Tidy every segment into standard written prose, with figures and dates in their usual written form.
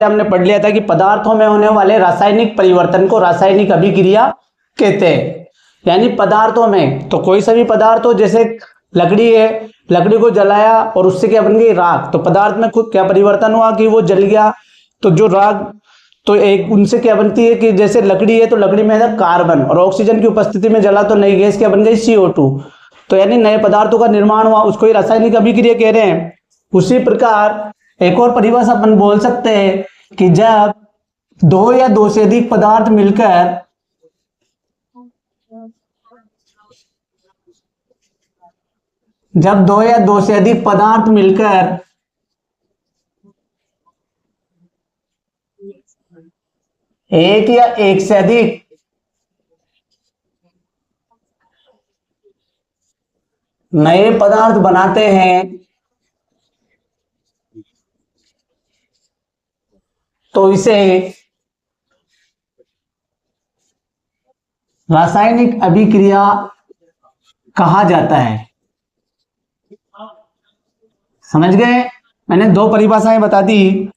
हमने पढ़ लिया था कि पदार्थों में होने वाले रासायनिक परिवर्तन को रासायनिक अभिक्रिया कहते हैं। यानी पदार्थों में तो कोई सा भी पदार्थ हो, जैसे लकड़ी है, लकड़ी को जलाया और उससे क्या बन गई, राख। तो पदार्थ में खुद क्या परिवर्तन हुआ कि वो जल गया, तो जो राख, तो एक उनसे क्या बनती है कि जैसे लकड़ी है तो लकड़ी में है कार्बन, और ऑक्सीजन की उपस्थिति में जला तो नई गैस क्या बन गई, CO2। तो यानी नए पदार्थों का निर्माण हुआ, उसको ही रासायनिक अभिक्रिया कह रहे हैं। उसी प्रकार एक और परिभाषा अपन बोल सकते हैं कि जब दो या दो से अधिक पदार्थ मिलकर एक या एक से अधिक नए पदार्थ बनाते हैं तो इसे रासायनिक अभिक्रिया कहा जाता है। समझ गए? मैंने दो परिभाषाएं बता दी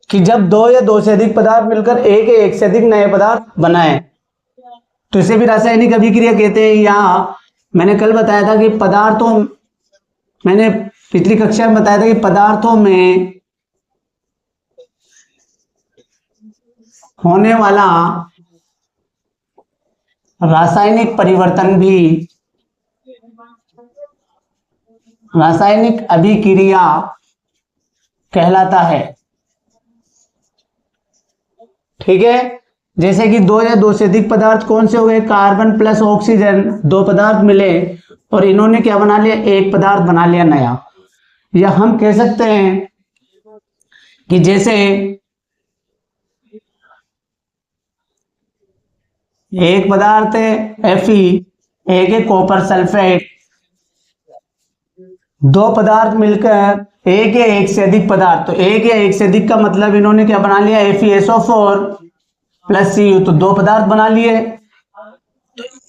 कि जब दो या दो से अधिक पदार्थ मिलकर एक या एक से अधिक नए पदार्थ बनाए तो इसे भी रासायनिक अभिक्रिया कहते हैं। यहां मैंने कल बताया था कि मैंने पिछली कक्षा में बताया था कि पदार्थों में होने वाला रासायनिक परिवर्तन भी रासायनिक अभिक्रिया कहलाता है। ठीक है, जैसे कि दो या दो से अधिक पदार्थ कौन से हुए, कार्बन प्लस ऑक्सीजन, दो पदार्थ मिले और इन्होंने क्या बना लिया, एक पदार्थ बना लिया नया। या हम कह सकते हैं कि जैसे एक पदार्थ है Fe, एक है कॉपर सल्फेट, दो पदार्थ मिलकर एक या एक से अधिक पदार्थ, तो एक या एक से अधिक का मतलब इन्होंने क्या बना लिया, FeSO4 प्लस Cu, तो दो पदार्थ बना लिए।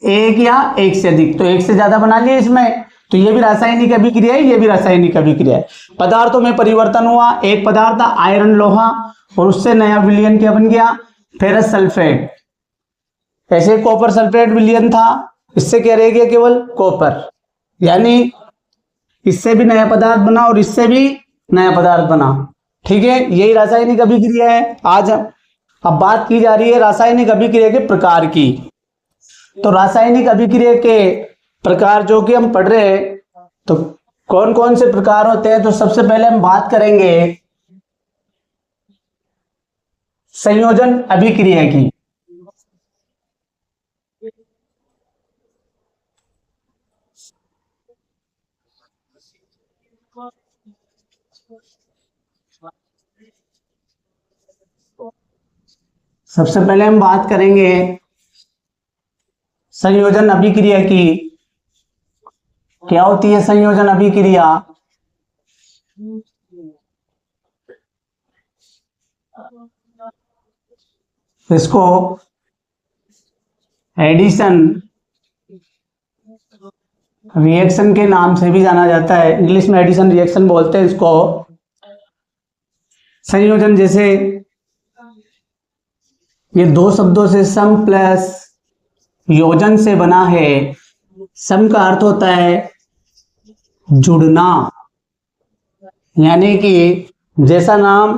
एक या एक से अधिक, तो एक से ज्यादा बना लिए इसमें, तो ये भी रासायनिक अभिक्रिया है, ये भी रासायनिक अभिक्रिया है। पदार्थों में परिवर्तन हुआ, एक पदार्थ था आयरन लोहा और उससे नया विलयन क्या बन गया, फेरस सल्फेट। ऐसे कॉपर सल्फेट विलयन था, इससे क्या रह गया, केवल कॉपर। यानी इससे भी नया पदार्थ बना और इससे भी नया पदार्थ बना। ठीक है, यही रासायनिक अभिक्रिया है। आज अब बात की जा रही है रासायनिक अभिक्रिया के प्रकार की। तो रासायनिक अभिक्रिया के प्रकार जो कि हम पढ़ रहे हैं, तो कौन कौन से प्रकार होते हैं, तो सबसे पहले हम बात करेंगे संयोजन अभिक्रिया की। सबसे पहले हम बात करेंगे संयोजन अभिक्रिया की। क्या होती है संयोजन अभिक्रिया? इसको एडिशन रिएक्शन के नाम से भी जाना जाता है, इंग्लिश में एडिशन रिएक्शन बोलते हैं इसको। संयोजन जैसे ये दो शब्दों से सम प्लस योजन से बना है। सम का अर्थ होता है जुड़ना, यानी कि जैसा नाम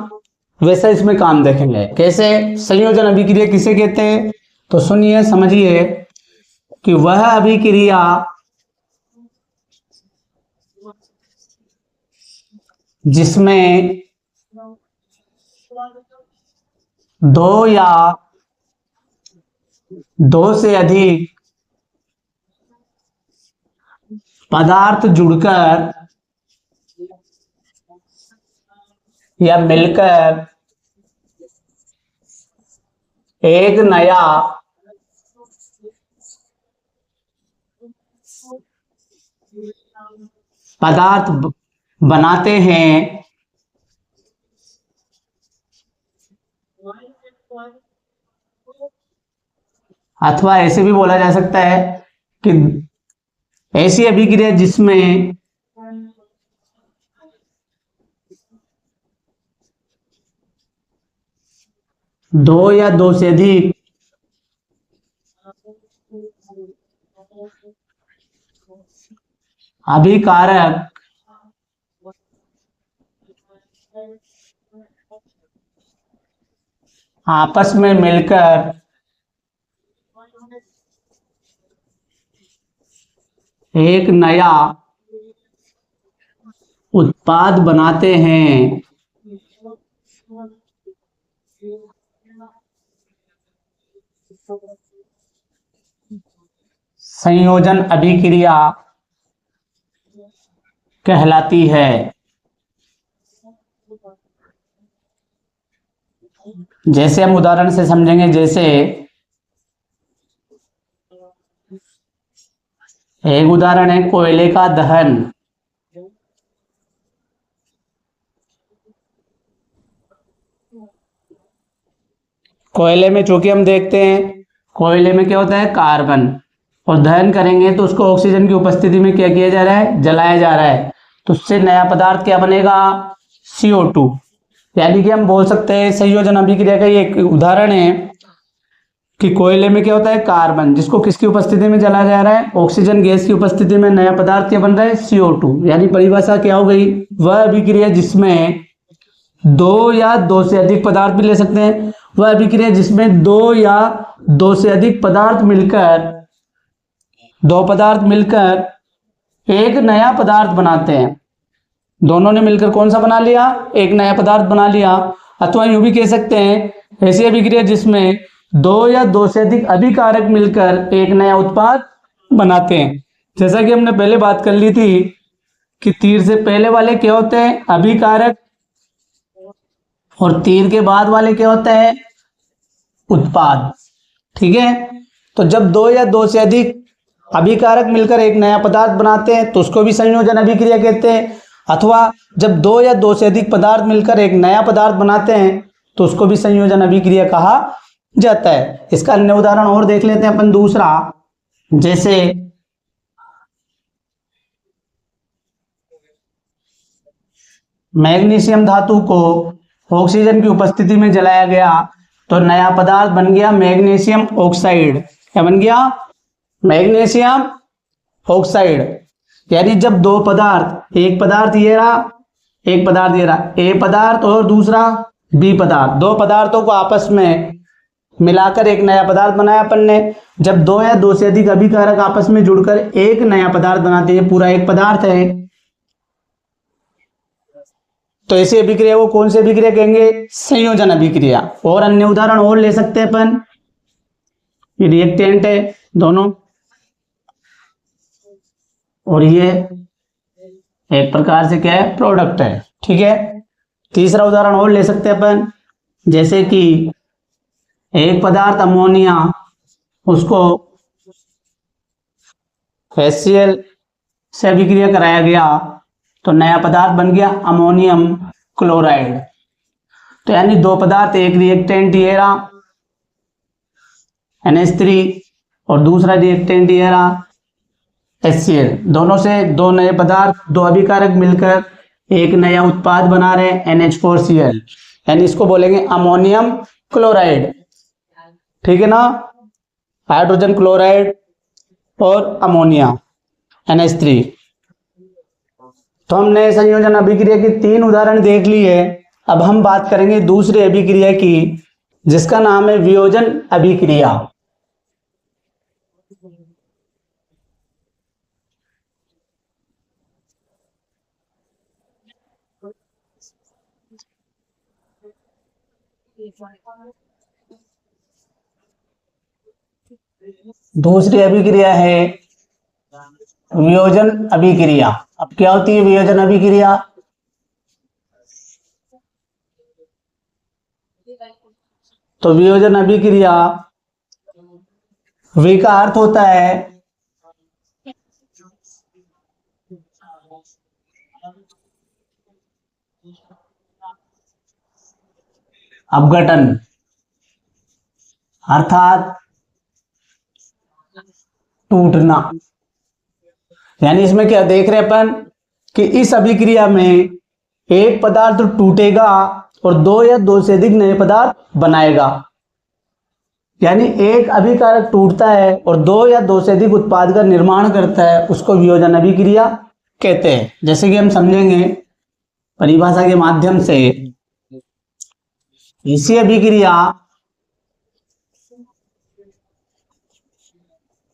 वैसा इसमें काम देखेंगे। कैसे संयोजन अभिक्रिया किसे कहते हैं, तो सुनिए समझिए कि वह अभिक्रिया जिसमें दो या दो से अधिक पदार्थ जुड़कर या मिलकर एक नया पदार्थ बनाते हैं, अथवा ऐसे भी बोला जा सकता है कि ऐसी अभिक्रिया जिसमें दो या दो से अधिक अभिकारक आपस में मिलकर एक नया उत्पाद बनाते हैं। संयोजन अभिक्रिया कहलाती है। जैसे हम उदाहरण से समझेंगे, जैसे एक उदाहरण है कोयले का दहन। कोयले में चूंकि हम देखते हैं कोयले में क्या होता है, कार्बन, और दहन करेंगे तो उसको ऑक्सीजन की उपस्थिति में क्या किया जा रहा है, जलाया जा रहा है। तो उससे नया पदार्थ क्या बनेगा, CO2। यानी कि हम बोल सकते हैं संयोजन अभिक्रिया का ये एक उदाहरण है कि कोयले में क्या होता है, कार्बन, जिसको किसकी उपस्थिति में जलाया जा रहा है, ऑक्सीजन गैस की उपस्थिति में नया पदार्थ क्या बन रहा है, CO2। यानी परिभाषा क्या हो गई, वह अभिक्रिया जिसमें दो या दो से अधिक पदार्थ भी ले सकते हैं, वह अभिक्रिया जिसमें दो या दो से अधिक दो पदार्थ मिलकर एक नया पदार्थ बनाते हैं। दोनों ने मिलकर कौन सा बना लिया, एक नया पदार्थ बना लिया। अथवा यूं भी कह सकते हैं ऐसी अभिक्रिया जिसमें दो या दो से अधिक अभिकारक मिलकर एक नया उत्पाद बनाते हैं। जैसा कि हमने पहले बात कर ली थी कि तीर से पहले वाले क्या होते हैं, अभिकारक, और तीर के बाद वाले क्या होते हैं, उत्पाद। ठीक है, तो जब दो या दो से अधिक अभिकारक मिलकर एक नया पदार्थ बनाते हैं तो उसको भी संयोजन अभिक्रिया कहते हैं। अथवा जब दो या दो से अधिक पदार्थ मिलकर एक नया पदार्थ बनाते हैं तो उसको भी संयोजन अभिक्रिया कहा जाता है। इसका अन्य उदाहरण और देख लेते हैं अपन दूसरा। जैसे मैग्नीशियम धातु को ऑक्सीजन की उपस्थिति में जलाया गया तो नया पदार्थ बन गया मैग्नीशियम ऑक्साइड। क्या बन गया, मैग्नीशियम ऑक्साइड। यानी जब दो पदार्थ, एक पदार्थ ये रहा, एक पदार्थ ये रहा, ए पदार्थ और दूसरा बी पदार्थ, दो पदार्थों को आपस में मिलाकर एक नया पदार्थ बनाया अपन ने। जब दो या दो से अधिक अभिकारक आपस में जुड़कर एक नया पदार्थ बनाते हैं, पूरा एक पदार्थ है, तो ऐसी अभिक्रिया को कौन सी अभिक्रिया कहेंगे, संयोजन अभिक्रिया। और अन्य उदाहरण और ले सकते हैं अपन, ये रिएक्टेंट है दोनों, और ये एक प्रकार से क्या है, प्रोडक्ट है। ठीक है, तीसरा उदाहरण और ले सकते हैं अपन, जैसे कि एक पदार्थ अमोनिया, उसको HCl से अभिक्रिया कराया गया तो नया पदार्थ बन गया अमोनियम क्लोराइड। तो यानी दो पदार्थ, एक रिएक्टेंट ये रहा NH3 और दूसरा रिएक्टेंट ये रहा HCl, दोनों से दो नए पदार्थ, दो अभिकारक मिलकर एक नया उत्पाद बना रहे हैं NH4Cl, यानी इसको बोलेंगे अमोनियम क्लोराइड। ठीक है ना, हाइड्रोजन क्लोराइड और अमोनिया NH3। तो हमने संयोजन अभिक्रिया की 3 उदाहरण देख लिए। अब हम बात करेंगे दूसरी अभिक्रिया की, जिसका नाम है वियोजन अभिक्रिया। दूसरी अभिक्रिया है वियोजन अभिक्रिया। अब क्या होती है वियोजन अभिक्रिया, तो वियोजन अभिक्रिया, वी का अर्थ होता है अपघटन, अर्थात टूटना। यानी इसमें क्या देख रहे हैं अपन कि इस अभिक्रिया में एक पदार्थ टूटेगा और दो या दो से अधिक नए पदार्थ बनाएगा। यानी एक अभिकारक टूटता है और दो या दो से अधिक उत्पाद का निर्माण करता है, उसको वियोजन अभिक्रिया कहते हैं। जैसे कि हम समझेंगे परिभाषा के माध्यम से, इसी अभिक्रिया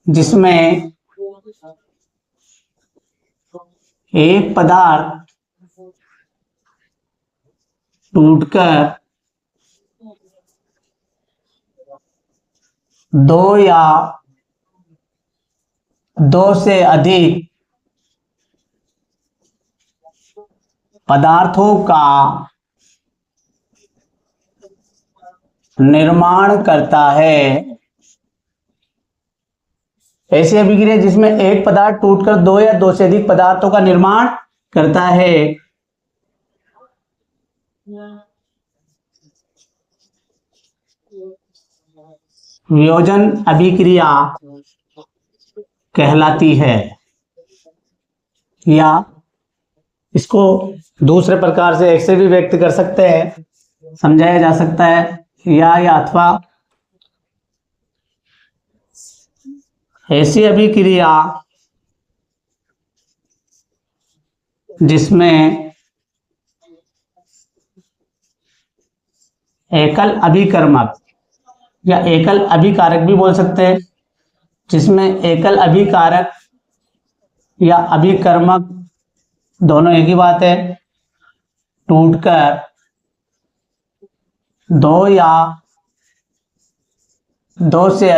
जिसमें एक पदार्थ टूटकर दो या दो से अधिक पदार्थों का निर्माण करता है। ऐसी अभिक्रिया जिसमें एक पदार्थ टूटकर दो या दो से अधिक पदार्थों का निर्माण करता है, वियोजन अभिक्रिया कहलाती है। या इसको दूसरे प्रकार से ऐसे भी व्यक्त कर सकते हैं, समझाया जा सकता है, या अथवा ऐसी अभिक्रिया जिसमें एकल अभिकर्मक या एकल अभिकारक भी बोल सकते हैं, जिसमें एकल अभिकारक या अभिकर्मक दोनों एक ही बात है, टूटकर दो या दो से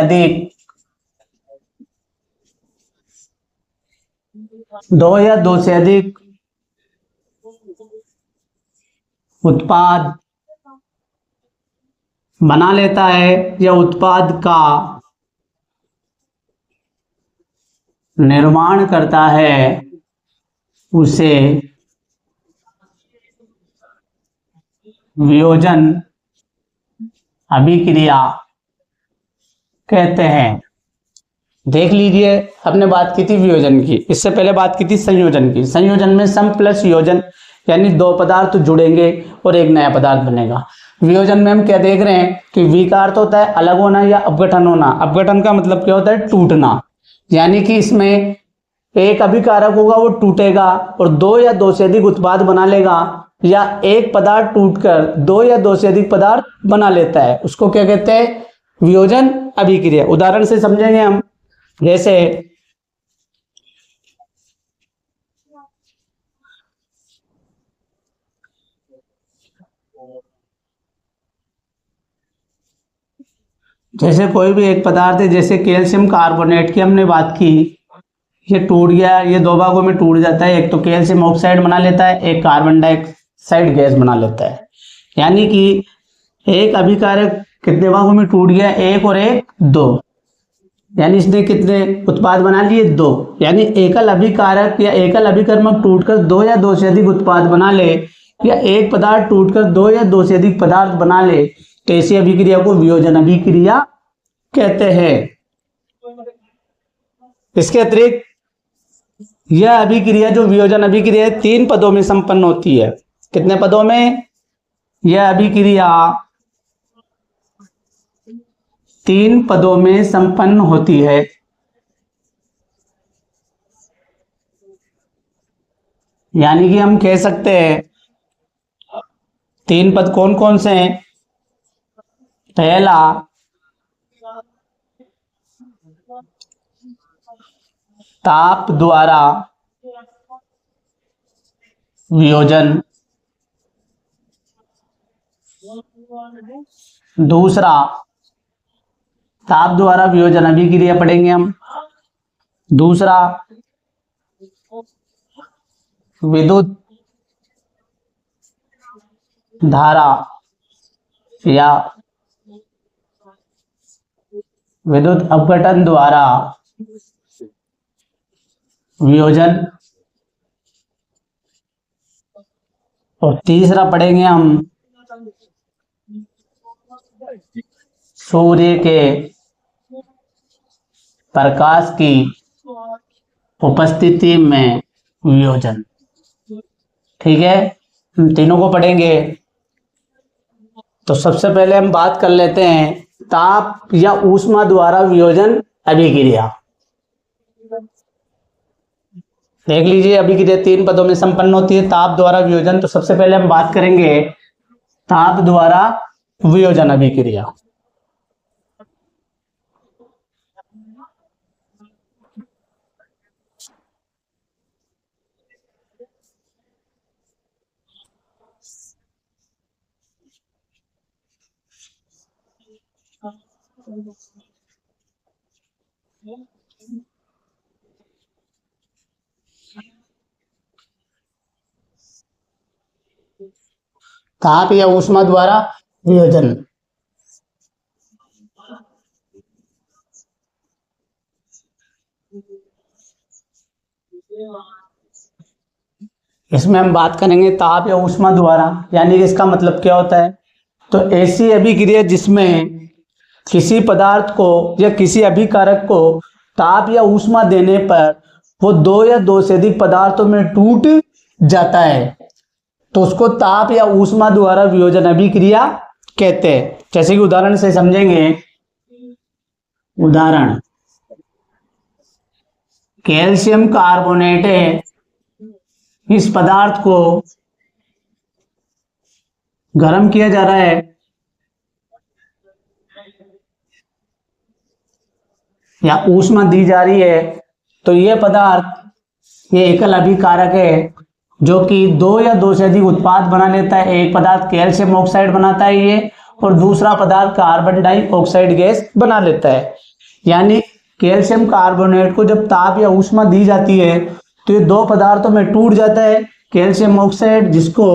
अधिक उत्पाद बना लेता है या उत्पाद का निर्माण करता है, उसे वियोजन अभिक्रिया कहते हैं। देख लीजिए, हमने बात की थी वियोजन की, इससे पहले बात की थी संयोजन की। संयोजन में सम प्लस योजन, यानी दो पदार्थ जुड़ेंगे और एक नया पदार्थ बनेगा। वियोजन में हम क्या देख रहे हैं कि वी का अर्थ होता है अलग होना या अपघटन होना। अपघटन का मतलब क्या होता है? टूटना। यानी कि इसमें एक अभिकारक होगा, वो टूटेगा और दो या दो से अधिक उत्पाद बना लेगा, या एक पदार्थ टूटकर दो या दो से अधिक पदार्थ बना लेता है, उसको क्या कहते हैं? वियोजन अभिक्रिया। उदाहरण से समझेंगे हम, जैसे कोई भी एक पदार्थ है, जैसे कैल्शियम कार्बोनेट की हमने बात की, ये टूट गया, ये दो भागों में टूट जाता है। एक तो कैल्शियम ऑक्साइड बना लेता है, एक कार्बन डाइऑक्साइड गैस बना लेता है। यानी कि एक अभिकारक कितने भागों में टूट गया? एक और एक दो, यानी इसने कितने उत्पाद बना लिए? दो। यानी एकल अभिकारक या एकल अभिकर्मक टूटकर दो या दो से अधिक उत्पाद बना ले, या एक पदार्थ टूटकर दो या दो से अधिक पदार्थ बना ले, तो ऐसी अभिक्रिया को वियोजन अभिक्रिया कहते हैं। इसके अतिरिक्त यह अभिक्रिया, जो वियोजन अभिक्रिया है, 3 पदों में संपन्न होती है। कितने पदों में? यह अभिक्रिया 3 पदों में संपन्न होती है। यानी कि हम कह सकते हैं 3 पद कौन कौन से हैं? पहला, ताप द्वारा वियोजन। दूसरा, ताप द्वारा वियोजन अभिक्रिया पढ़ेंगे हम। दूसरा, विद्युत धारा या विद्युत अपघटन द्वारा वियोजन। और तीसरा पढ़ेंगे हम सूर्य के प्रकाश की उपस्थिति में वियोजन। ठीक है, हम तीनों को पढ़ेंगे। तो सबसे पहले हम बात कर लेते हैं ताप या ऊष्मा द्वारा वियोजन अभिक्रिया। देख लीजिए, अभिक्रिया 3 पदों में संपन्न होती है, ताप द्वारा वियोजन। तो सबसे पहले हम बात करेंगे ताप द्वारा वियोजन अभिक्रिया। ताप या ऊष्मा द्वारा वियोजन। इसमें हम बात करेंगे ताप या ऊष्मा द्वारा, यानी कि इसका मतलब क्या होता है। तो ऐसी अभिक्रिया जिसमें किसी पदार्थ को या किसी अभिकारक को ताप या ऊष्मा देने पर वो दो या दो से अधिक पदार्थों में टूट जाता है, तो उसको ताप या ऊष्मा द्वारा वियोजन अभिक्रिया कहते हैं। जैसे कि उदाहरण से समझेंगे। उदाहरण, कैल्शियम कार्बोनेट है, इस पदार्थ को गर्म किया जा रहा है, या ऊष्मा दी जा रही है, तो यह पदार्थ ये एकल अभिकारक है जो कि दो या दो से अधिक उत्पाद बना लेता है। एक पदार्थ कैल्शियम ऑक्साइड बनाता है ये, और दूसरा पदार्थ कार्बन डाइऑक्साइड गैस बना लेता है। यानी कैल्शियम कार्बोनेट को जब ताप या ऊष्मा दी जाती है तो ये दो पदार्थों में टूट जाता है। कैल्शियम ऑक्साइड, जिसको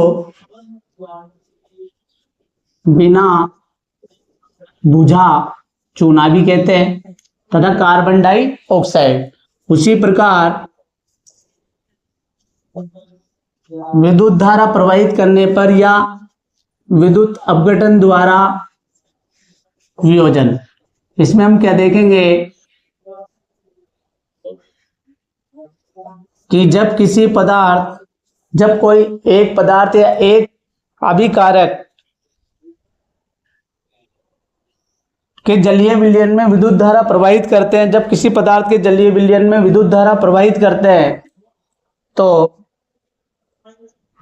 बिना बुझा चूना भी कहते हैं, तथा कार्बन डाइऑक्साइड। उसी प्रकार विद्युत धारा प्रवाहित करने पर या विद्युत अपघटन द्वारा वियोजन। इसमें हम क्या देखेंगे कि जब कोई एक पदार्थ या एक अभिकारक के जलीय विलयन में विद्युत धारा प्रवाहित करते हैं, जब किसी पदार्थ के जलीय विलयन में विद्युत धारा प्रवाहित करते हैं तो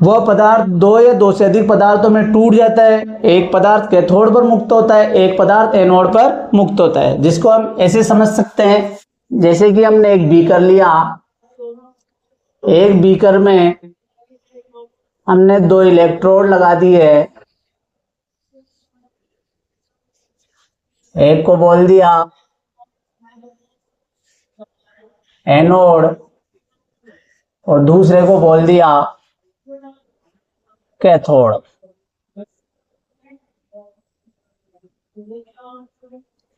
वह पदार्थ दो या दो से अधिक पदार्थों में टूट जाता है। एक पदार्थ कैथोड पर मुक्त होता है, एक पदार्थ एनोड पर मुक्त होता है। जिसको हम ऐसे समझ सकते हैं, जैसे कि हमने एक बीकर लिया, एक बीकर में हमने दो इलेक्ट्रोड लगा दिए, एक को बोल दिया एनोड और दूसरे को बोल दिया कैथोड।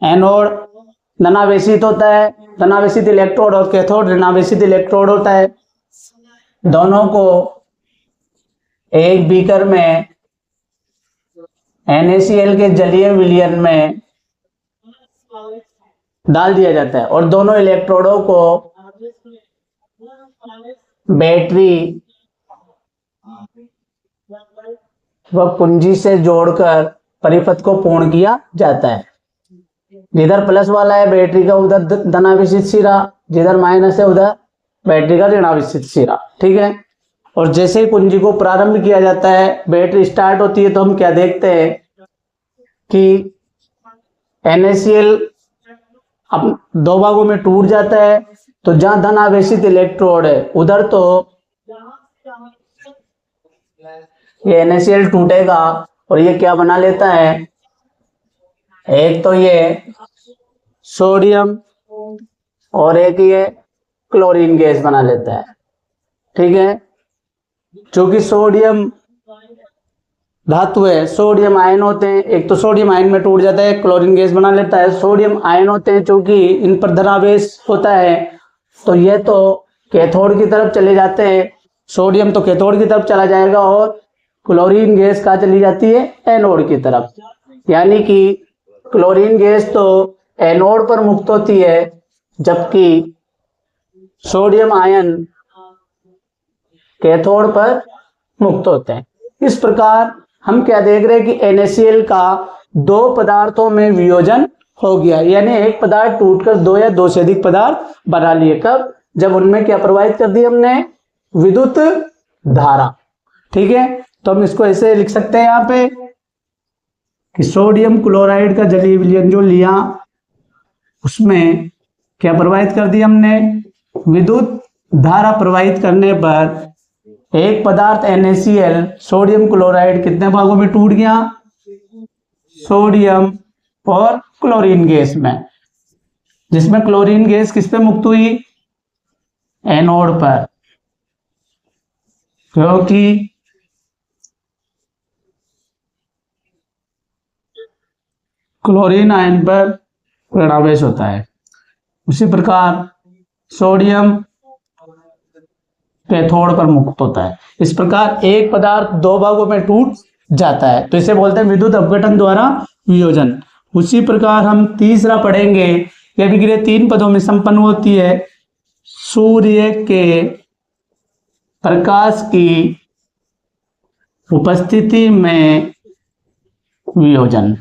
एनोड धनावेशित होता है, धनावेशित इलेक्ट्रोड, और कैथोड ऋणावेशित इलेक्ट्रोड होता है। दोनों को एक बीकर में NaCl के जलीय विलयन में डाल दिया जाता है और दोनों इलेक्ट्रोडों को बैटरी व कुंजी से जोड़कर परिपथ को पूर्ण किया जाता है। जिधर प्लस वाला है बैटरी का उधर धनावेशित सिरा, जिधर माइनस है उधर बैटरी का ऋणावेशित सिरा। ठीक है। और जैसे ही कुंजी को प्रारंभ किया जाता है, बैटरी स्टार्ट होती है, तो हम क्या देखते हैं कि NaCl अब दो भागों में टूट जाता है। तो जहां धनावेशित इलेक्ट्रोड है उधर तो ये NaCl टूटेगा और ये क्या बना लेता है, एक तो ये सोडियम और एक ये क्लोरीन गैस बना लेता है। ठीक है। चूंकि सोडियम धातु है, सोडियम आयन होते हैं, एक तो सोडियम आयन में टूट जाता है, क्लोरीन गैस बना लेता है। सोडियम आयन होते हैं, चूंकि इन पर धनावेश होता है, तो ये तो कैथोड की तरफ चले जाते हैं। सोडियम तो कैथोड की तरफ चला जाएगा और क्लोरीन गैस कहाँ चली जाती है, एनोड की तरफ। यानी कि क्लोरीन गैस तो एनोड पर मुक्त होती है, जबकि सोडियम आयन कैथोड पर मुक्त होते हैं। इस प्रकार हम क्या देख रहे हैं कि NaCl का दो पदार्थों में वियोजन हो गया, यानी एक पदार्थ टूटकर दो या दो से अधिक पदार्थ बना लिए। कब? जब उनमें क्या प्रवाहित कर दी हमने? विद्युत धारा। ठीक है, तो हम इसको ऐसे लिख सकते हैं यहाँ पे कि सोडियम क्लोराइड का जलीय विलयन जो लिया उसमें क्या प्रवाहित कर दिया हमने? विद्युत धारा प्रवाहित करने पर एक पदार्थ NaCl सोडियम क्लोराइड कितने भागों में टूट गया? सोडियम और क्लोरीन गैस में, जिसमें क्लोरीन गैस किस पे मुक्त हुई? एनोड पर, क्योंकि क्लोरीन आयन पर ऋणावेश होता है। उसी प्रकार सोडियम कैथोड पर मुक्त होता है। इस प्रकार एक पदार्थ दो भागों में टूट जाता है, तो इसे बोलते हैं विद्युत अपघटन द्वारा वियोजन। उसी प्रकार हम तीसरा पढ़ेंगे, यह अभिक्रिया तीन पदों में संपन्न होती है। सूर्य के प्रकाश की उपस्थिति में वियोजन।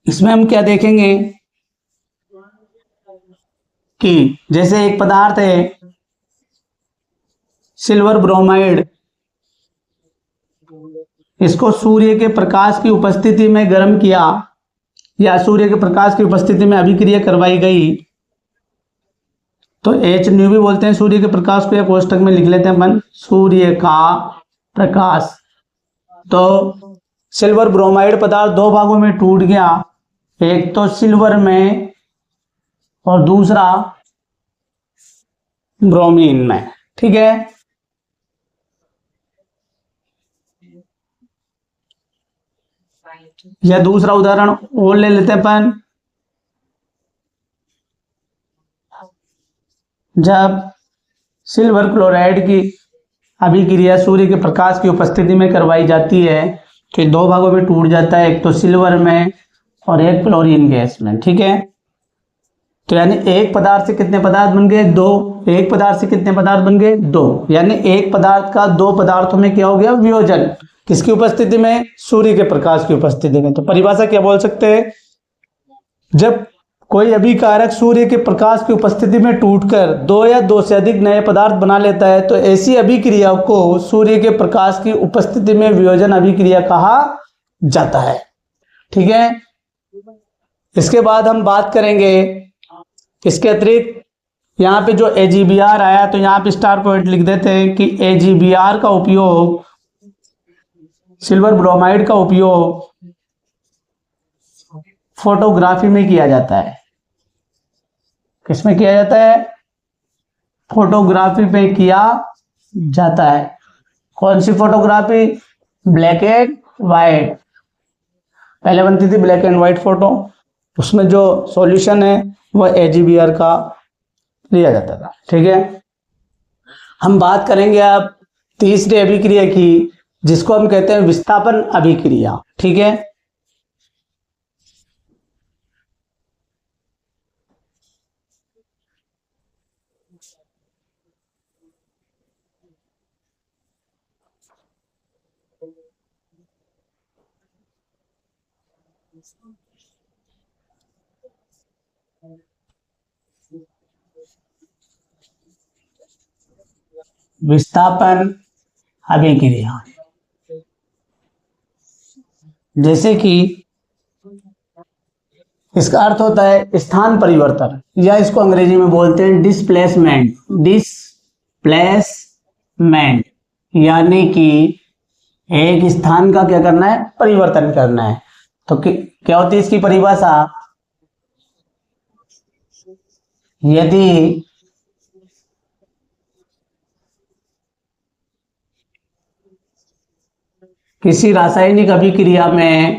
इसमें हम क्या देखेंगे कि जैसे एक पदार्थ है सिल्वर ब्रोमाइड, इसको सूर्य के प्रकाश की उपस्थिति में गर्म किया या सूर्य के प्रकाश की उपस्थिति में अभिक्रिया करवाई गई तो HNu भी बोलते हैं सूर्य के प्रकाश को, या कोष्टक में लिख लेते हैं अपन सूर्य का प्रकाश। तो सिल्वर ब्रोमाइड पदार्थ दो भागों में टूट गया, एक तो सिल्वर में और दूसरा ब्रोमीन में। ठीक है, या दूसरा उदाहरण और ले लेते हैं अपन। जब सिल्वर क्लोराइड की अभिक्रिया सूर्य के प्रकाश की उपस्थिति में करवाई जाती है तो दो भागों में टूट जाता है, एक तो सिल्वर में और एक क्लोरीन गैस में। ठीक है, तो यानी एक पदार्थ से कितने पदार्थ बन गए? दो। एक पदार्थ से कितने पदार्थ बन गए? दो। यानी एक पदार्थ का दो पदार्थों में क्या हो गया? वियोजन। किसकी उपस्थिति में? सूर्य के प्रकाश की उपस्थिति में। तो परिभाषा क्या बोल सकते हैं? जब कोई अभिकारक सूर्य के प्रकाश की उपस्थिति में टूटकर दो या दो से अधिक नए पदार्थ बना लेता है तो ऐसी अभिक्रिया को सूर्य के प्रकाश की उपस्थिति में वियोजन अभिक्रिया कहा जाता है। ठीक है, इसके बाद हम बात करेंगे, इसके अतिरिक्त यहाँ पे जो AgBr आया तो यहाँ पे स्टार पॉइंट लिख देते हैं कि AgBr का उपयोग, सिल्वर ब्रोमाइड का उपयोग फोटोग्राफी में किया जाता है। किसमें किया जाता है? फोटोग्राफी में किया जाता है। कौन सी फोटोग्राफी? Black and white. पहले बनती थी ब्लैक एंड व्हाइट फोटो, उसमें जो सॉल्यूशन है वह AgBr का लिया जाता था। ठीक है, हम बात करेंगे अब तीसरी अभिक्रिया की, जिसको हम कहते हैं विस्थापन अभिक्रिया। ठीक है, विस्थापन अभिक्रिया जैसे कि इसका अर्थ होता है स्थान परिवर्तन, या इसको अंग्रेजी में बोलते हैं डिस्प्लेसमेंट। डिस्प्लेसमेंट यानी कि एक स्थान का क्या करना है? परिवर्तन करना है। तो क्या होती है इसकी परिभाषा? यदि किसी रासायनिक अभिक्रिया में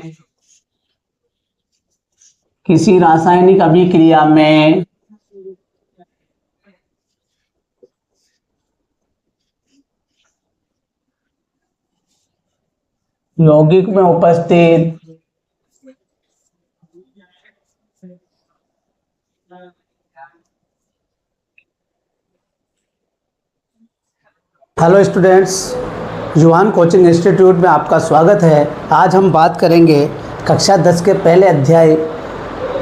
यौगिक में उपस्थित हेलो स्टूडेंट्स, युवान कोचिंग इंस्टीट्यूट में आपका स्वागत है। आज हम बात करेंगे कक्षा 10 के पहले अध्याय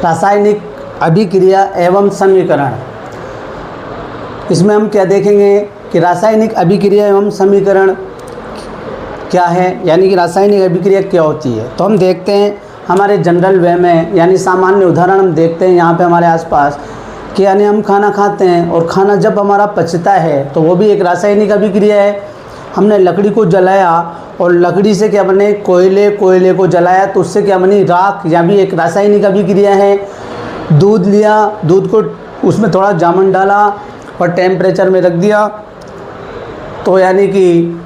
रासायनिक अभिक्रिया एवं समीकरण। इसमें हम क्या देखेंगे कि रासायनिक अभिक्रिया एवं समीकरण क्या है, यानी कि रासायनिक अभिक्रिया क्या होती है। तो हम देखते हैं हमारे जनरल वे में, यानी सामान्य उदाहरण हम देखते हैं यहाँ पे हमारे आसपास कि यानी हम खाना खाते हैं और खाना जब हमारा पचता है तो वो भी एक रासायनिक अभिक्रिया है। हमने लकड़ी को जलाया और लकड़ी से क्या बने, कोयले को जलाया तो उससे क्या बनी, राख, या भी एक रासायनिक अभिक्रिया है। दूध लिया, दूध को उसमें थोड़ा जामुन डाला और टेम्परेचर में रख दिया तो यानी कि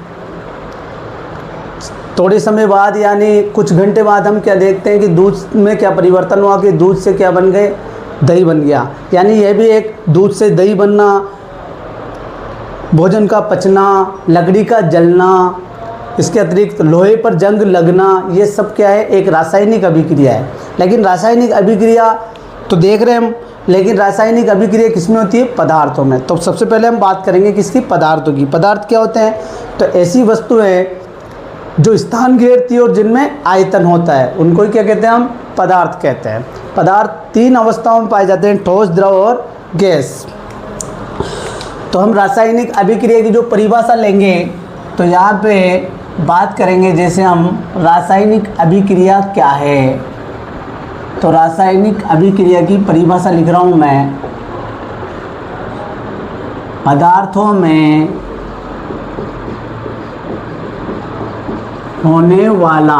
थोड़े समय बाद यानी कुछ घंटे बाद हम क्या देखते हैं कि दूध में क्या परिवर्तन हुआ कि दूध से क्या बन गए, दही बन गया। यानी यह भी एक दूध से दही बनना, भोजन का पचना, लकड़ी का जलना, इसके अतिरिक्त लोहे पर जंग लगना, ये सब क्या है, एक रासायनिक अभिक्रिया है। लेकिन रासायनिक अभिक्रिया तो देख रहे हैं हम, लेकिन रासायनिक अभिक्रिया किसमें होती है, पदार्थों में। तो सबसे पहले हम बात करेंगे किसकी, पदार्थों की। पदार्थ क्या होते हैं, तो ऐसी वस्तुएं जो स्थान घेरती है और जिनमें आयतन होता है उनको ही क्या कहते हैं, हम पदार्थ कहते हैं। पदार्थ तीन अवस्थाओं में पाए जाते हैं, ठोस, द्रव और गैस। तो हम रासायनिक अभिक्रिया की जो परिभाषा लेंगे तो यहाँ पे बात करेंगे, जैसे हम रासायनिक अभिक्रिया क्या है। तो रासायनिक अभिक्रिया की परिभाषा लिख रहा हूँ मैं, पदार्थों में होने वाला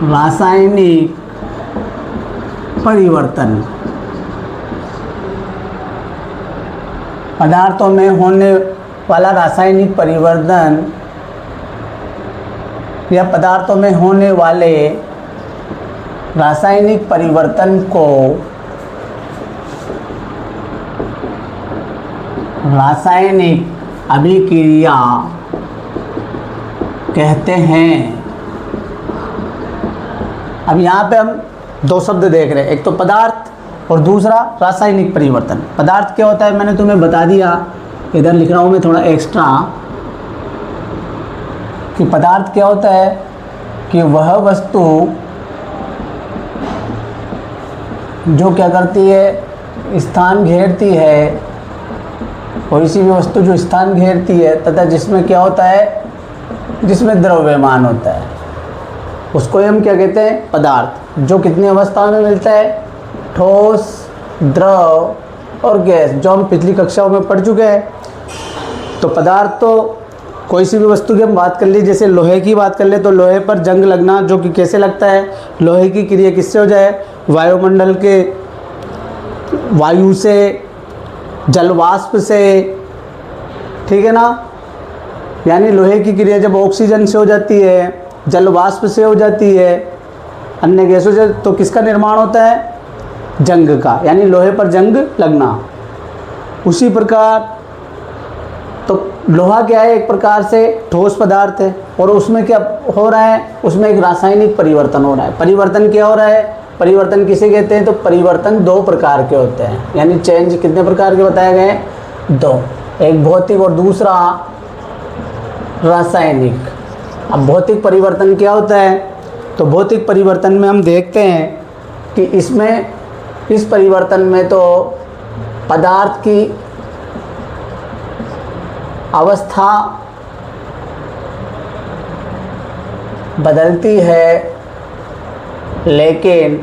रासायनिक परिवर्तन। पदार्थों में होने वाला रासायनिक परिवर्तन या पदार्थों में होने वाले रासायनिक परिवर्तन को रासायनिक अभिक्रिया कहते हैं। अब यहाँ पे हम दो शब्द देख रहे हैं, एक तो पदार्थ और दूसरा रासायनिक परिवर्तन। पदार्थ क्या होता है मैंने तुम्हें बता दिया, इधर लिख रहा हूँ मैं थोड़ा एक्स्ट्रा कि पदार्थ क्या होता है कि वह वस्तु जो क्या करती है, स्थान घेरती है, कोई सी भी वस्तु जो स्थान घेरती है तथा जिसमें क्या होता है, जिसमें द्रव्यमान होता है, उसको हम क्या कहते हैं, पदार्थ। जो कितनी अवस्थाओं में मिलता है, ठोस, द्रव और गैस, जो हम पिछली कक्षाओं में पढ़ चुके हैं। तो पदार्थ तो कोई सी भी वस्तु की हम बात कर ली, जैसे लोहे की बात कर ले तो लोहे पर जंग लगना, जो कि कैसे लगता है, लोहे की क्रिया किससे हो जाए, वायुमंडल के वायु से, जलवाष्प से, ठीक है ना। यानी लोहे की क्रिया जब ऑक्सीजन से हो जाती है, जलवाष्प से हो जाती है, अन्य गैसों से, तो किसका निर्माण होता है, जंग का, यानी लोहे पर जंग लगना। उसी प्रकार तो लोहा क्या है, एक प्रकार से ठोस पदार्थ है और उसमें क्या हो रहा है, उसमें एक रासायनिक परिवर्तन हो रहा है। परिवर्तन क्या हो रहा है, परिवर्तन किसे कहते हैं, तो परिवर्तन दो प्रकार के होते हैं, यानी चेंज कितने प्रकार के बताए गए हैं, दो, एक भौतिक और दूसरा रासायनिक। अब भौतिक परिवर्तन क्या होता है, तो भौतिक परिवर्तन में हम देखते हैं कि इसमें, इस परिवर्तन में तो पदार्थ की अवस्था बदलती है, लेकिन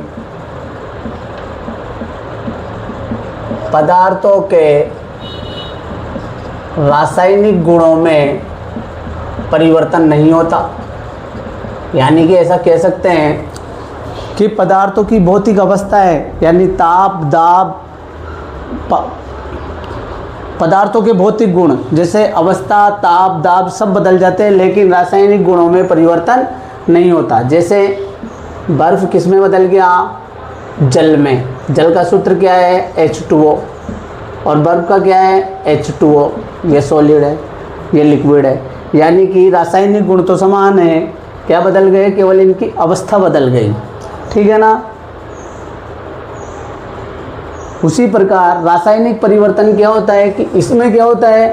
पदार्थों के रासायनिक गुणों में परिवर्तन नहीं होता। यानी कि ऐसा कह सकते हैं कि पदार्थों की भौतिक अवस्था है, यानी ताप, दाब, पदार्थों के भौतिक गुण जैसे अवस्था, ताप, दाब सब बदल जाते हैं, लेकिन रासायनिक गुणों में परिवर्तन नहीं होता। जैसे बर्फ़ किस में बदल गया, जल में। जल का सूत्र क्या है, H2O, और बर्फ़ का क्या है, H2O। ये सॉलिड है, ये लिक्विड है। यानी कि रासायनिक गुण तो समान है, क्या बदल गए, केवल इनकी अवस्था बदल गई, ठीक है ना। उसी प्रकार रासायनिक परिवर्तन क्या होता है कि इसमें क्या होता है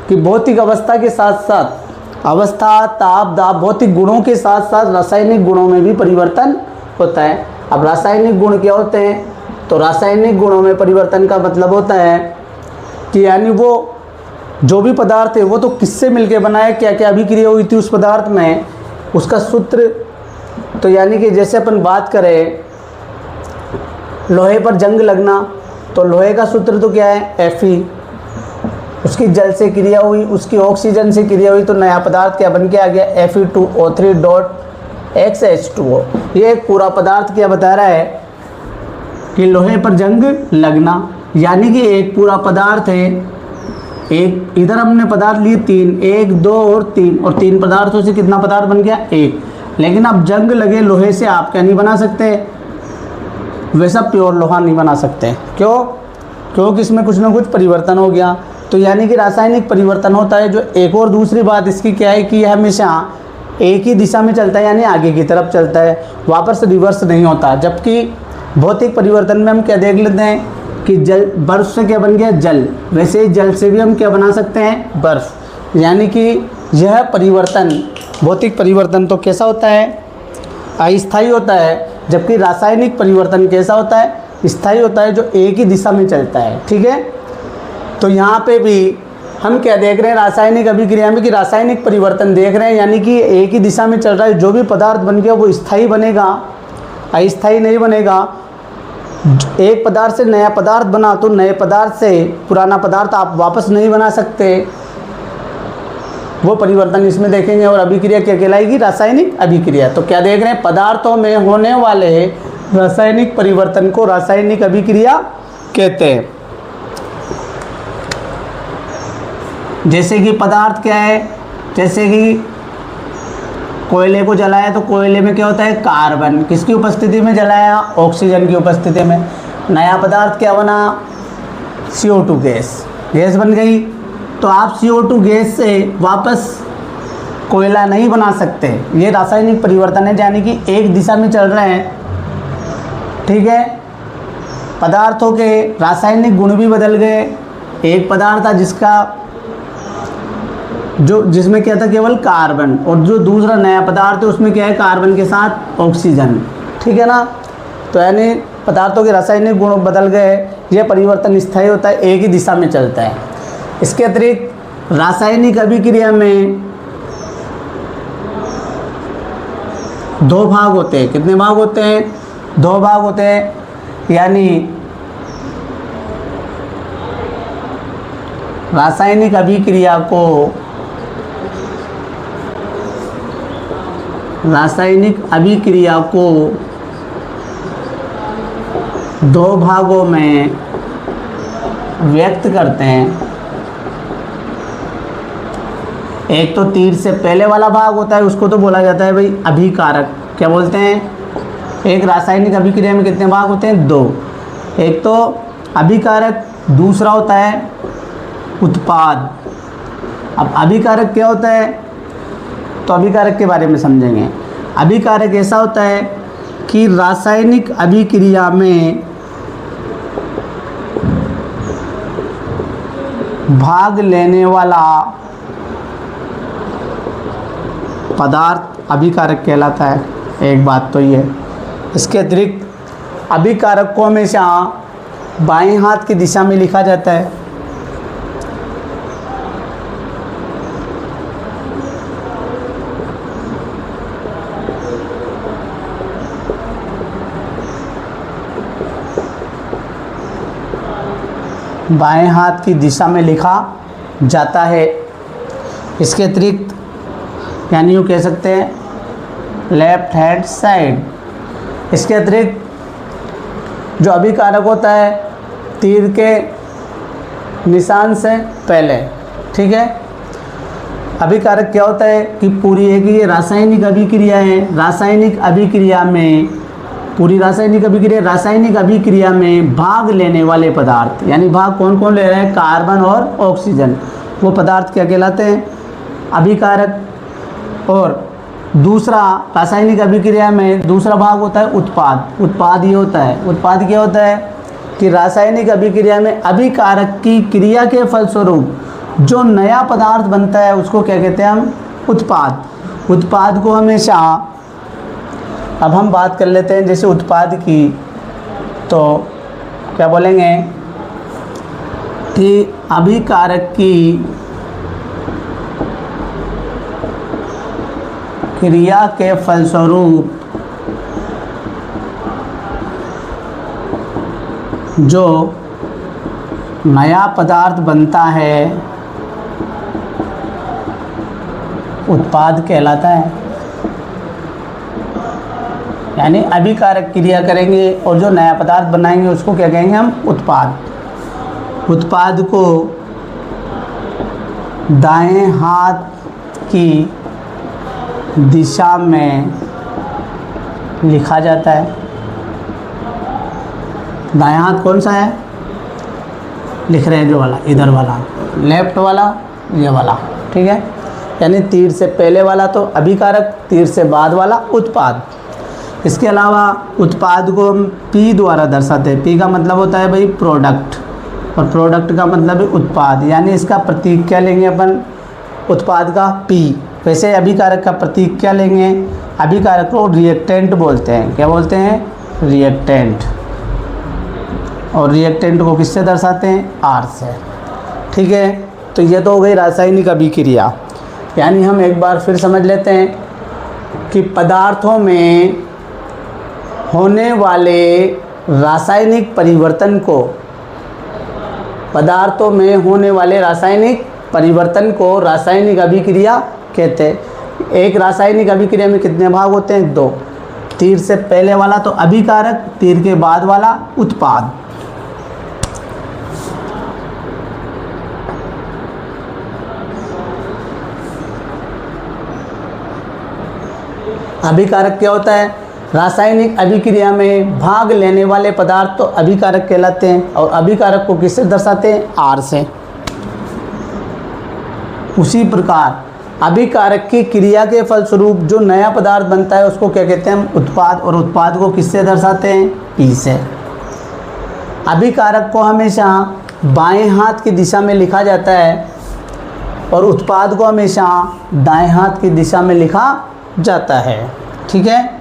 कि भौतिक अवस्था के साथ साथ अवस्था, ताप, दाब, भौतिक गुणों के साथ साथ रासायनिक गुणों में भी परिवर्तन होता है। अब रासायनिक गुण क्या होते हैं? तो रासायनिक गुणों में परिवर्तन का मतलब होता है कि यानी वो जो भी पदार्थ है वो तो किससे मिलके बना है, क्या क्या अभिक्रिया हुई थी उस पदार्थ में, उसका सूत्र। तो यानी कि जैसे अपन बात करें लोहे पर जंग लगना, तो लोहे का सूत्र तो क्या है? Fe। उसकी जल से क्रिया हुई, उसकी ऑक्सीजन से क्रिया हुई, तो नया पदार्थ क्या बन के आ गया? Fe2O3.XH2O। ये एक पूरा पदार्थ क्या बता रहा है कि लोहे पर जंग लगना, यानी कि एक पूरा पदार्थ है। एक इधर हमने पदार्थ लिए 3, 1, 2 और 3, और 3 पदार्थों से कितना पदार्थ बन गया? 1। लेकिन अब जंग लगे लोहे से आप क्या नहीं बना सकते? वैसा प्योर लोहा नहीं बना सकते। क्यों? क्योंकि इसमें कुछ ना कुछ परिवर्तन हो गया। तो यानी कि रासायनिक परिवर्तन होता है। जो एक और दूसरी बात इसकी क्या है कि यह हमेशा एक ही दिशा में चलता है, यानी आगे की तरफ चलता है, वापस रिवर्स नहीं होता। जबकि भौतिक परिवर्तन में हम क्या देख लेते हैं कि जल, बर्फ से क्या बन गया? जल। वैसे ही जल से भी हम क्या बना सकते हैं? बर्फ। यानी कि यह परिवर्तन, भौतिक परिवर्तन तो कैसा होता है? अस्थायी होता है। जबकि रासायनिक परिवर्तन कैसा होता है? स्थायी होता है, जो एक ही दिशा में चलता है। ठीक है, तो यहाँ पे भी हम क्या देख रहे हैं रासायनिक अभिक्रिया में कि रासायनिक परिवर्तन देख रहे हैं, यानी कि एक ही दिशा में चल रहा है। जो भी पदार्थ बन गया वो स्थायी बनेगा, अस्थायी नहीं बनेगा। एक पदार्थ से नया पदार्थ बना तो नए पदार्थ से पुराना पदार्थ आप वापस नहीं बना सकते। वो परिवर्तन इसमें देखेंगे। और अभिक्रिया क्या कहलाएगी? रासायनिक अभिक्रिया। तो क्या देख रहे हैं? पदार्थों में होने वाले रासायनिक परिवर्तन को रासायनिक अभिक्रिया कहते हैं। जैसे कि पदार्थ क्या है? जैसे कि कोयले को जलाया तो कोयले में क्या होता है? कार्बन। किसकी उपस्थिति में जलाया? ऑक्सीजन की उपस्थिति में। नया पदार्थ क्या बना? CO2 gas. गैस बन गई। तो आप CO2 गैस से वापस कोयला नहीं बना सकते। ये रासायनिक परिवर्तन है, यानी कि एक दिशा में चल रहे हैं। ठीक है, पदार्थों के रासायनिक गुण भी बदल गए। एक पदार्थ था जिसमें क्या था? केवल कार्बन, और जो दूसरा नया पदार्थ है उसमें क्या है? कार्बन के साथ ऑक्सीजन। ठीक है ना? तो यानी पदार्थों के रासायनिक गुण बदल गए। यह परिवर्तन स्थायी होता है, एक ही दिशा में चलता है। इसके अतिरिक्त रासायनिक अभिक्रिया में 2 भाग होते हैं। कितने भाग होते हैं? 2 भाग होते हैं। यानी रासायनिक अभिक्रिया को 2 भागों में व्यक्त करते हैं। एक तो तीर से पहले वाला भाग होता है, उसको तो बोला जाता है भाई अभिकारक। क्या बोलते हैं? एक रासायनिक अभिक्रिया में कितने भाग होते हैं? 2। एक तो अभिकारक, दूसरा होता है उत्पाद। अब अभिकारक क्या होता है? तो अभिकारक के बारे में समझेंगे। अभिकारक ऐसा होता है कि रासायनिक अभिक्रिया में भाग लेने वाला पदार्थ अभिकारक कहलाता है। एक बात तो ये। इसके अतिरिक्त अभिकारक को हमेशा बाएं हाथ की दिशा में लिखा जाता है। बाएं हाथ की दिशा में लिखा जाता है। इसके अतिरिक्त यानी यूँ कह सकते हैं लेफ्ट हैंड साइड। इसके अतिरिक्त जो अभिकारक होता है तीर के निशान से पहले। ठीक है, अभिकारक क्या होता है कि पूरी है कि ये रासायनिक अभिक्रिया है। रासायनिक अभिक्रिया में रासायनिक अभिक्रिया में भाग लेने वाले पदार्थ, यानी भाग कौन कौन ले रहे हैं? कार्बन और ऑक्सीजन। वो पदार्थ क्या कहलाते हैं? अभिकारक। और दूसरा रासायनिक अभिक्रिया में दूसरा भाग होता है उत्पाद। उत्पाद ये होता है, उत्पाद क्या होता है कि रासायनिक अभिक्रिया में अभिकारक की क्रिया के फलस्वरूप जो नया पदार्थ बनता है उसको क्या कहते हैं हम? उत्पाद। उत्पाद को हमेशा, अब हम बात कर लेते हैं जैसे उत्पाद की, तो क्या बोलेंगे कि अभिकारक की क्रिया के फलस्वरूप जो नया पदार्थ बनता है उत्पाद कहलाता है। यानी अभिकारक क्रिया करेंगे और जो नया पदार्थ बनाएंगे उसको क्या कहेंगे हम? उत्पाद। उत्पाद को दाएं हाथ की दिशा में लिखा जाता है। दाएं हाथ कौन सा है? लिख रहे हैं जो वाला, इधर वाला, लेफ्ट वाला, ये वाला, ठीक है। यानी तीर से पहले वाला तो अभिकारक, तीर से बाद वाला उत्पाद। इसके अलावा उत्पाद को हम P द्वारा दर्शाते हैं। P का मतलब होता है भाई प्रोडक्ट, और प्रोडक्ट का मतलब है उत्पाद। यानी इसका प्रतीक क्या लेंगे अपन? उत्पाद का P। वैसे अभिकारक का प्रतीक क्या लेंगे? अभिकारक को रिएक्टेंट बोलते हैं। क्या बोलते हैं? रिएक्टेंट। और रिएक्टेंट को किससे दर्शाते हैं? R से, ठीक है। तो ये तो हो गई रासायनिक अभिक्रिया। यानी हम एक बार फिर समझ लेते हैं कि पदार्थों में होने वाले रासायनिक परिवर्तन को, पदार्थों में होने वाले रासायनिक परिवर्तन को रासायनिक अभिक्रिया कहते हैं। एक रासायनिक अभिक्रिया में कितने भाग होते हैं? 2। तीर से पहले वाला तो अभिकारक, तीर के बाद वाला उत्पाद। अभिकारक क्या होता है? रासायनिक अभिक्रिया में भाग लेने वाले पदार्थ तो अभिकारक कहलाते हैं, और अभिकारक को किससे दर्शाते हैं? R से। उसी प्रकार अभिकारक की क्रिया के फलस्वरूप जो नया पदार्थ बनता है उसको क्या कहते हैं हम? उत्पाद। और उत्पाद को किससे दर्शाते हैं? P से। अभिकारक को हमेशा बाएं हाथ की दिशा में लिखा जाता है और उत्पाद को हमेशा दाएं हाथ की दिशा में लिखा जाता है, ठीक है।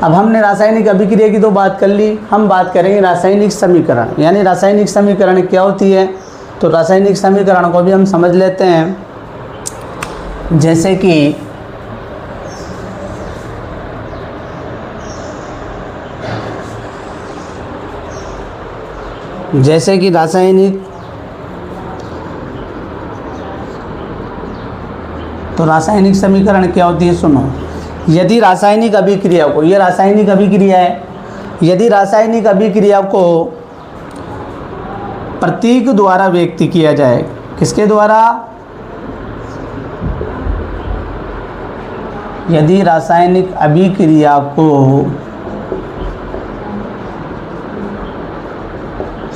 अब हमने रासायनिक अभिक्रिया की तो बात कर ली, हम बात करेंगे रासायनिक समीकरण। यानी रासायनिक समीकरण क्या होती है? तो रासायनिक समीकरण को भी हम समझ लेते हैं। जैसे कि रासायनिक समीकरण क्या होती है? सुनो, यदि रासायनिक अभिक्रिया को, ये रासायनिक अभिक्रिया है, यदि रासायनिक अभिक्रिया को प्रतीक द्वारा व्यक्त किया जाए, किसके द्वारा? यदि रासायनिक अभिक्रिया को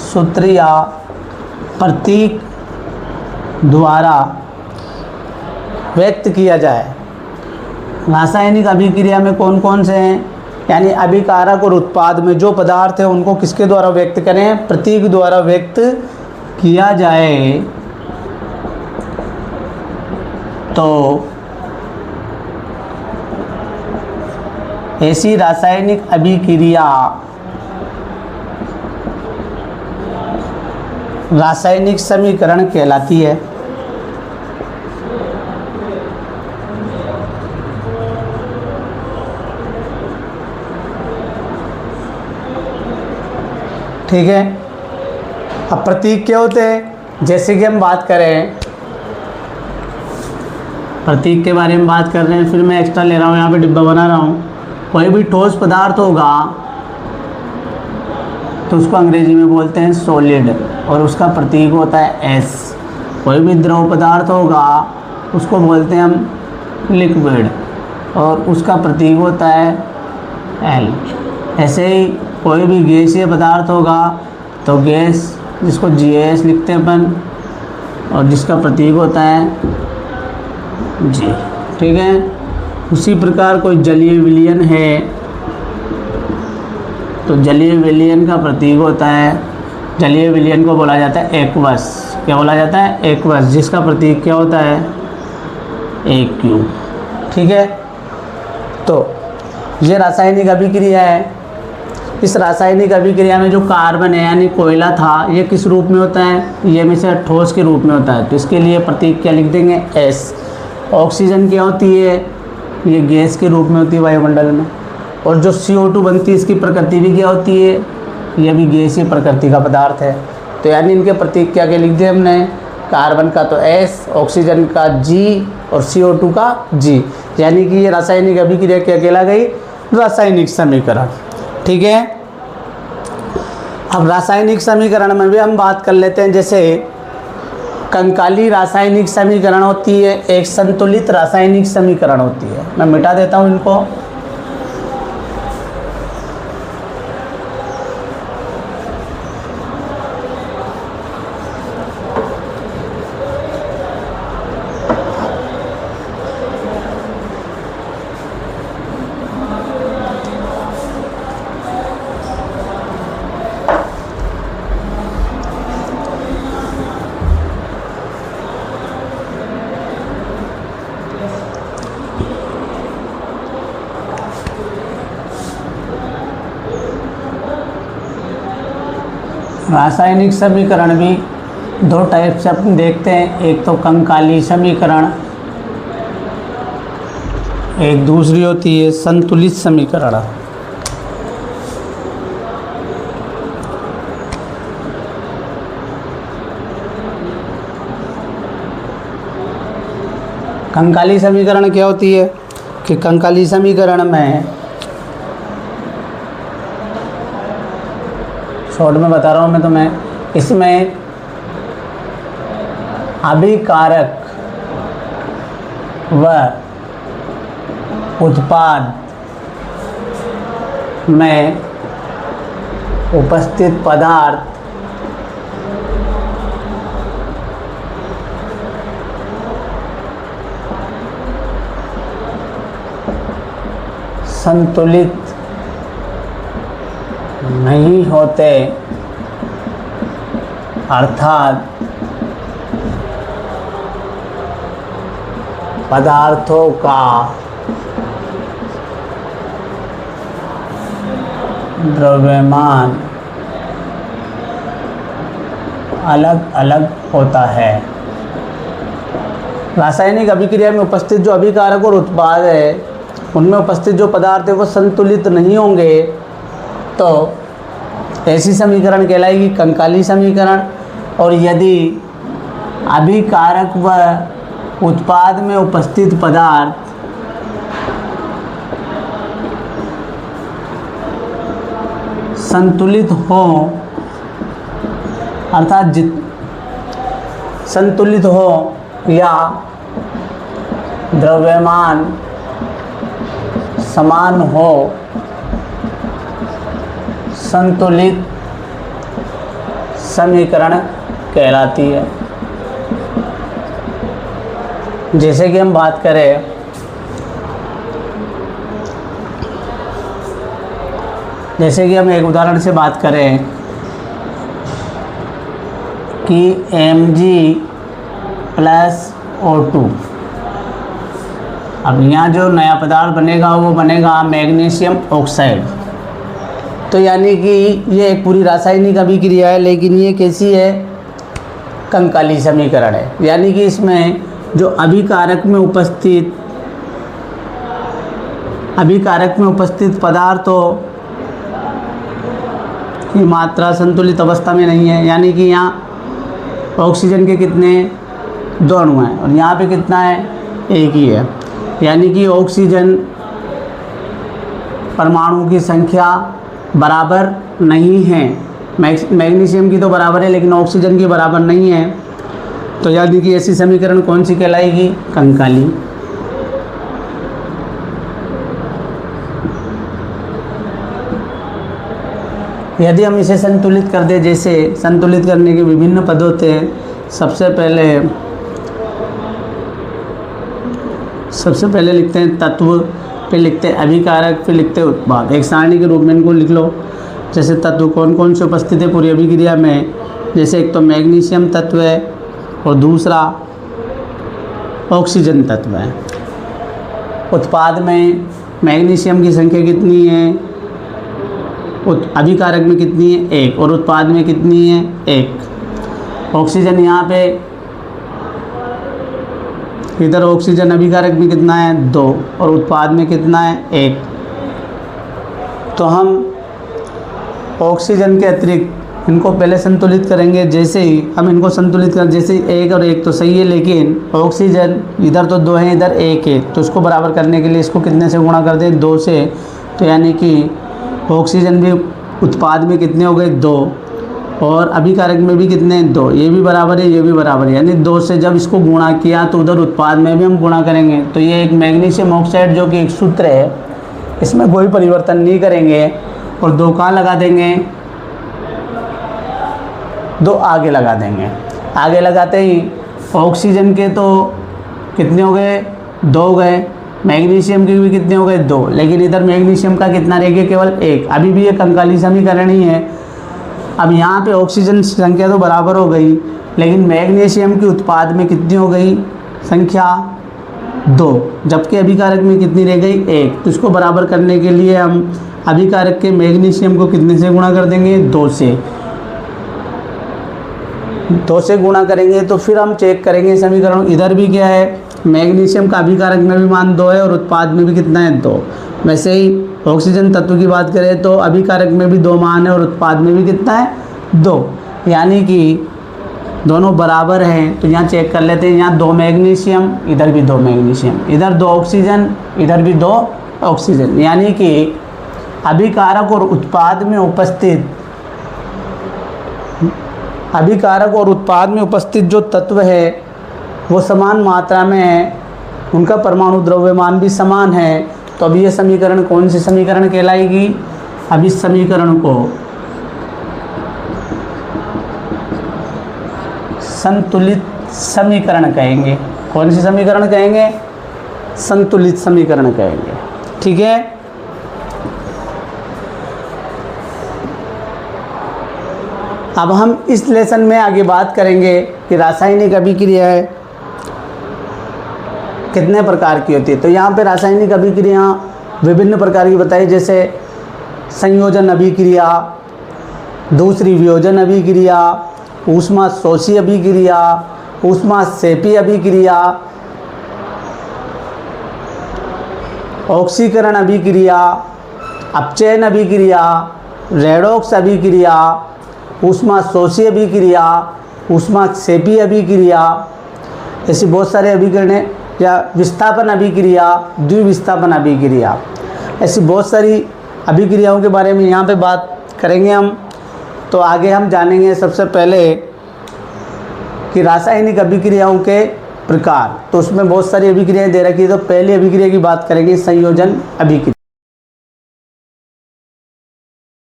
सूत्र या प्रतीक द्वारा व्यक्त किया जाए। रासायनिक अभिक्रिया में कौन कौन से हैं? यानी अभिकारक और उत्पाद में जो पदार्थ है उनको किसके द्वारा व्यक्त करें? प्रतीक द्वारा व्यक्त किया जाए तो ऐसी रासायनिक अभिक्रिया रासायनिक समीकरण कहलाती है। ठीक है। अब प्रतीक क्या होते हैं? जैसे कि हम बात करें, प्रतीक के बारे में बात कर रहे हैं, फिर मैं एक्स्ट्रा ले रहा हूँ, यहाँ पे डिब्बा बना रहा हूँ। कोई भी ठोस पदार्थ होगा तो उसको अंग्रेजी में बोलते हैं सॉलिड, और उसका प्रतीक होता है S। कोई भी द्रव पदार्थ होगा उसको बोलते हैं हम लिक्विड, और उसका प्रतीक होता है L। ऐसे ही कोई भी गैसीय पदार्थ होगा तो गैस, जिसको GAS लिखते हैं अपन, और जिसका प्रतीक होता है G, ठीक है। उसी प्रकार कोई जलीय विलयन है तो जलीय विलयन का प्रतीक होता है, जलीय विलयन को बोला जाता है एक्वस। क्या बोला जाता है? एक्वस, जिसका प्रतीक क्या होता है? AQ। ठीक है, तो ये रासायनिक अभिक्रिया है। इस रासायनिक अभिक्रिया में जो कार्बन है यानी कोयला था, ये किस रूप में होता है? ये हमेशा ठोस के रूप में होता है, तो इसके लिए प्रतीक क्या लिख देंगे? S। ऑक्सीजन क्या होती है? ये गैस के रूप में होती है वायुमंडल में। और जो CO2 बनती है, इसकी प्रकृति भी क्या होती है? ये भी गैसीय प्रकृति का पदार्थ है। तो यानी इनके प्रतीक क्या क्या लिख दिए हमने? कार्बन का तो S, ऑक्सीजन का G और CO2 का G। यानी कि ये रासायनिक अभिक्रिया क्या कहला गई? रासायनिक समीकरण। ठीक है, अब रासायनिक समीकरण में भी हम बात कर लेते हैं। जैसे कंकाली रासायनिक समीकरण होती है, एक संतुलित रासायनिक समीकरण होती है। मैं मिटा देता हूँ इनको। रासायनिक समीकरण भी दो टाइप से अपन देखते हैं, एक तो कंकाली समीकरण, एक दूसरी होती है संतुलित समीकरण। कंकाली समीकरण क्या होती है कि कंकाली समीकरण में, शॉर्ट में बता रहा हूँ मैं तुम्हें, इसमें अभिकारक व उत्पाद में उपस्थित पदार्थ संतुलित नहीं होते, अर्थात पदार्थों का द्रव्यमान अलग अलग होता है। रासायनिक अभिक्रिया में उपस्थित जो अभिकारक और उत्पाद है, उनमें उपस्थित जो पदार्थ है वो संतुलित नहीं होंगे, तो ऐसी समीकरण कहलाएगी कंकाली समीकरण। और यदि अभिकारक व उत्पाद में उपस्थित पदार्थ संतुलित हो, अर्थात संतुलित हो या द्रव्यमान समान हो, संतुलित समीकरण कहलाती है। जैसे कि हम बात करें जैसे कि हम एक उदाहरण से बात करें कि Mg+O2। अब यहाँ जो नया पदार्थ बनेगा वो बनेगा मैग्नीशियम ऑक्साइड। तो यानी कि ये एक पूरी रासायनिक अभिक्रिया है, लेकिन ये कैसी है? कंकाली समीकरण है। यानी कि इसमें जो अभिकारक में उपस्थित पदार्थों की मात्रा संतुलित अवस्था में नहीं है। यानी कि यहाँ ऑक्सीजन के कितने? 2 अणु हैं और यहाँ पे कितना है? 1 ही है। यानी कि ऑक्सीजन परमाणु की संख्या बराबर नहीं है। मैग्नीशियम की तो बराबर है, लेकिन ऑक्सीजन की बराबर नहीं है। तो यानी कि ऐसी समीकरण कौन सी कहलाएगी? कंकाली। यदि हम इसे संतुलित कर दें, जैसे संतुलित करने के विभिन्न पद होते हैं। सबसे पहले लिखते हैं तत्व, फिर लिखते हैं अभिकारक, फिर लिखते हैं उत्पाद। एक सारणी के रूप में इनको लिख लो। जैसे तत्व कौन कौन से उपस्थित है पूरी अभिक्रिया में, जैसे एक तो मैग्नीशियम तत्व है और दूसरा ऑक्सीजन तत्व है। उत्पाद में मैग्नीशियम की संख्या कितनी है, अभिकारक में कितनी है, 1, और उत्पाद में कितनी है, 1। ऑक्सीजन यहाँ पे, इधर ऑक्सीजन अभिकारक में कितना है, 2, और उत्पाद में कितना है, 1। तो हम ऑक्सीजन के अतिरिक्त इनको पहले संतुलित करेंगे। जैसे ही हम इनको संतुलित करें, जैसे 1 और 1 तो सही है, लेकिन ऑक्सीजन इधर तो 2 है, इधर 1 है, तो इसको बराबर करने के लिए इसको कितने से गुणा कर दें, 2 से। तो यानी कि ऑक्सीजन भी उत्पाद में कितने हो गए, 2, और अभिकारक में भी कितने, 2। ये भी बराबर है, ये भी बराबर है, यानी 2 से जब इसको गुणा किया तो उधर उत्पाद में भी हम गुणा करेंगे। तो ये एक मैग्नीशियम ऑक्साइड जो कि एक सूत्र है, इसमें कोई परिवर्तन नहीं करेंगे, और 2 कहाँ लगा देंगे, 2 आगे लगा देंगे। आगे लगाते ही ऑक्सीजन के तो कितने हो गए, 2 गए, मैग्नीशियम के भी कितने हो गए, 2, लेकिन इधर मैग्नीशियम का कितना रह गया, केवल 1। अभी भी ये कंकाली समीकरण ही है। अब यहाँ पे ऑक्सीजन संख्या तो बराबर हो गई, लेकिन मैग्नीशियम के उत्पाद में कितनी हो गई संख्या, 2, जबकि अभिकारक में कितनी रह गई, 1। तो इसको बराबर करने के लिए हम अभिकारक के मैग्नीशियम को कितने से गुणा कर देंगे, 2 से। 2 से गुणा करेंगे तो फिर हम चेक करेंगे समीकरण, इधर भी क्या है, मैग्नीशियम का अभिकारक में भी मान 2 है और उत्पाद में भी कितना है, 2। वैसे ही ऑक्सीजन तत्व की बात करें तो अभिकारक में भी 2 मान है और उत्पाद में भी कितना है, 2, यानी कि दोनों बराबर हैं। तो यहाँ चेक कर लेते हैं, यहाँ 2 मैग्नीशियम, इधर भी 2 मैग्नीशियम, इधर 2 ऑक्सीजन, इधर भी 2 ऑक्सीजन, यानी कि अभिकारक और उत्पाद में उपस्थित जो तत्व है वो समान मात्रा में है, उनका परमाणु द्रव्यमान भी समान है। तो अब ये समीकरण कौन सी समीकरण कहलाएगी, अब इस समीकरण को संतुलित समीकरण कहेंगे। कौन सी समीकरण कहेंगे, संतुलित समीकरण कहेंगे, ठीक है। अब हम इस लेसन में आगे बात करेंगे कि रासायनिक अभिक्रिया कितने प्रकार की होती है। तो यहाँ पे रासायनिक अभिक्रिया विभिन्न प्रकार की बताई, जैसे संयोजन अभिक्रिया, दूसरी वियोजन अभिक्रिया, ऊष्मा शोषी अभिक्रिया, ऊष्मा सेपी अभिक्रिया, ऑक्सीकरण अभिक्रिया, अपचयन अभिक्रिया, रेडॉक्स अभिक्रिया, ऊष्मा शोषी अभिक्रिया, ऊष्मा सेपी अभिक्रिया, ऐसी बहुत सारे अभिक्रिया, या विस्थापन अभिक्रिया, द्विविस्थापन अभिक्रिया, ऐसी बहुत सारी अभिक्रियाओं के बारे में यहाँ पे बात करेंगे हम। तो आगे हम जानेंगे सबसे पहले कि रासायनिक अभिक्रियाओं के प्रकार। तो उसमें बहुत सारी अभिक्रियाएं दे रखी है, तो पहली अभिक्रिया की बात करेंगे संयोजन अभिक्रिया।